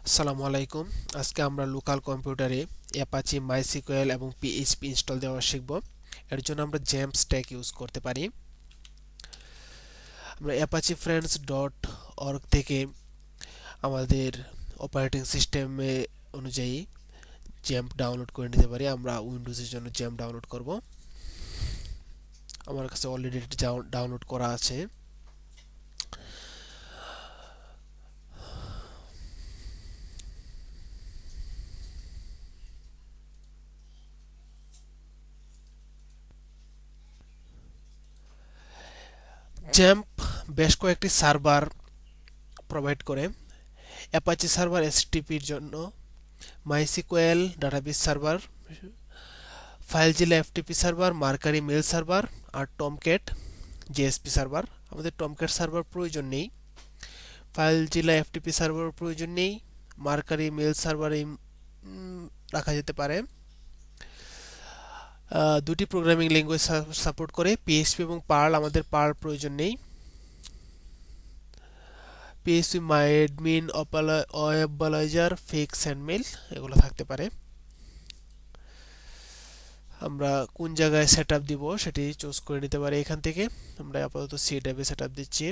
আসসালামু আলাইকুম। আজকে আমরা লোকাল কম্পিউটারে অ্যাপাচি মাইসিকুয়েল এবং পিএইচপি ইনস্টল দেওয়া শিখব। এর জন্য আমরা জেম স্ট্যাক ইউজ করতে পারি। আমরা অ্যাপাচি ফ্রেন্ডস ডট অর্গ থেকে আমাদের অপারেটিং সিস্টেমে অনুযায়ী জেম ডাউনলোড করে নিতে পারি। আমরা উইন্ডোজের জন্য জেম ডাউনলোড করব। আমার কাছে অলরেডি ডাউনলোড করা আছে। জ্যাম্প বেশ কয়েকটি সার্ভার প্রোভাইড করে। অ্যাপাচি সার্ভার এসটিপির জন্য, MySQL database server, FileZilla FTP server, Mercury mail server আর টমক্যাট জেএসপি সার্ভার। আমাদের টমক্যাট সার্ভার প্রয়োজন নেই, ফাইলজিলা এফটিপি সার্ভার প্রয়োজন নেই, মার্কারি মেল সার্ভারে রাখা যেতে পারে। দুটি প্রোগ্রামিং ল্যাঙ্গুয়েজ সাপোর্ট করে, পিএইচপি এবং পার্ল। আমাদের পার্ল প্রয়োজন নেই। PHP MyAdmin, ওয়েবলাইজার, fix and mail এগুলো থাকতে পারে। আমরা কোন জায়গায় সেটআপ দিব সেটি চুজ করে নিতে পারি এখান থেকে। আমরা আপাতত সি ড্রাইভে সেটআপ দিচ্ছি।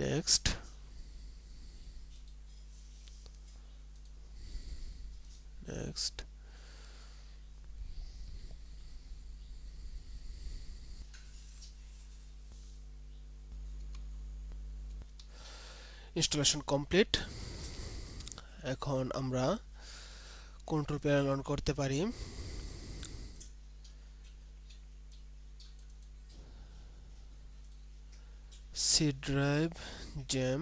Next, next. Installation complete. এখন আমরা কন্ট্রোল প্যানেল অন করতে পারি। সি ড্রাইভ, জেম,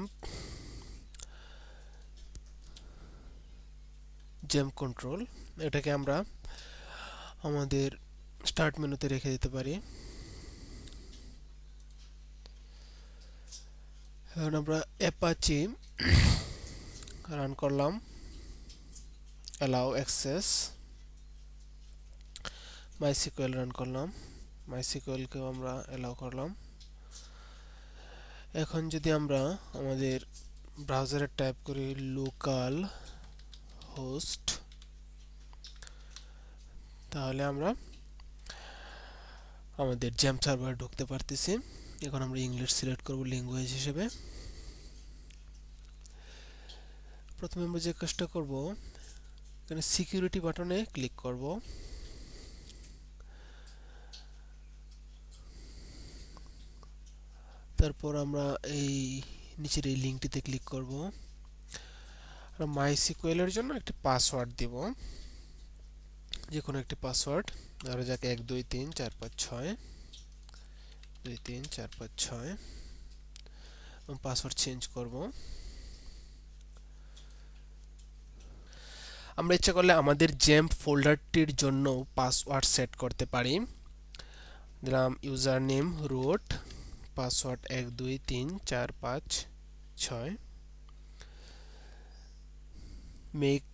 জেম কন্ট্রোল, এটাকে আমরা আমাদের স্টার্ট মেনুতে রেখে দিতে পারি। এখন আমরা অ্যাপাচি রান করলাম, অ্যালাউ অ্যাক্সেস। মাইসিকুয়েল রান করলাম, মাইসিকুয়েলকেও আমরা অ্যালাউ করলাম। এখন যদি আমরা আমাদের ব্রাউজারে টাইপ করি লোকাল হোস্ট, তাহলে আমরা আমাদের জেম সার্ভার ঢুকতে পারতেছি। এখন আমরা ইংলিশ সিলেক্ট করব ল্যাঙ্গুয়েজ হিসেবে। প্রথমে আমরা যে কাজটা করব, এখানে সিকিউরিটি বাটনে ক্লিক করব। তারপর আমরা এই নিচের এই লিঙ্কটিতে ক্লিক করব। আমরা মাইসিকুয়েলের জন্য একটি পাসওয়ার্ড দিব, যে কোনো একটি পাসওয়ার্ড। ধরো যাকে 1 2 3 4 5 6 2 3 4 5 6 এবং পাসওয়ার্ড চেঞ্জ করব। আমরা ইচ্ছা করলে আমাদের জেম ফোল্ডারটির জন্য পাসওয়ার্ড সেট করতে পারি। দিলাম user name root, password 1 2 3 4 5 6। Make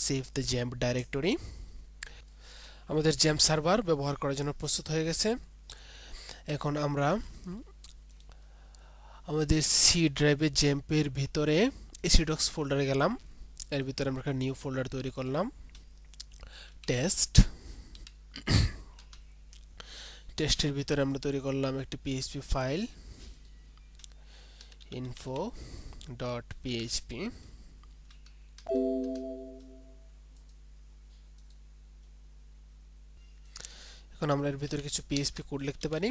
save the gem directory. আমাদের জেম সার্ভার ব্যবহার করার জন্য প্রস্তুত হয়ে গেছে। এখন আমরা আমাদের সি ড্রাইভে জেম্পের ভিতরে এসিডক্স ফোল্ডারে গেলাম। এর ভিতরে আমরা একটা নিউ ফোল্ডার তৈরি করলাম, টেস্ট। টেস্টের ভিতরে আমরা তৈরি করলাম একটি পিএইচপি ফাইল, info.php। এখন আমরা এর ভিতরে কিছু পিএইচপি কোড লিখতে পারি।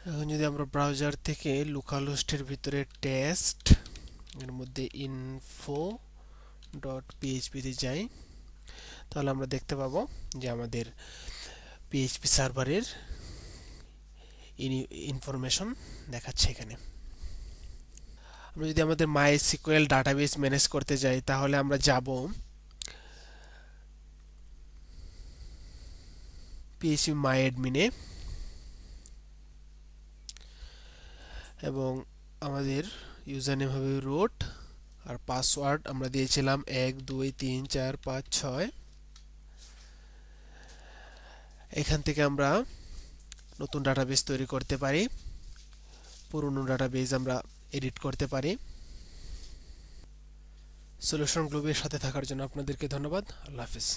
এখন যদি আমরা ব্রাউজার থেকে লোকাল হোস্টের ভিতরে টেস্ট এর মধ্যে info.php তে যাই, তাহলে আমরা দেখতে পাবো যে আমাদের পিএইচপি সার্ভারের ইনফরমেশন দেখাচ্ছে এখানে। আমরা যদি আমাদের মাইসিকুয়েল ডাটাবেস ম্যানেজ করতে যাই, তাহলে আমরা যাব পিএইচপি মাইডমিনে এবং আমাদের ইউজার নেম হবে রুট আর পাসওয়ার্ড আমরা দিয়েছিলাম 1 2 3 4 5 6। এখান থেকে আমরা নতুন ডাটাবেস তৈরি করতে পারি, পুরনো ডাটাবেস আমরা এডিট করতে পারি। সলিউশন গ্লোবের সাথে থাকার জন্য আপনাদেরকে ধন্যবাদ। আল্লাহ হাফেজ।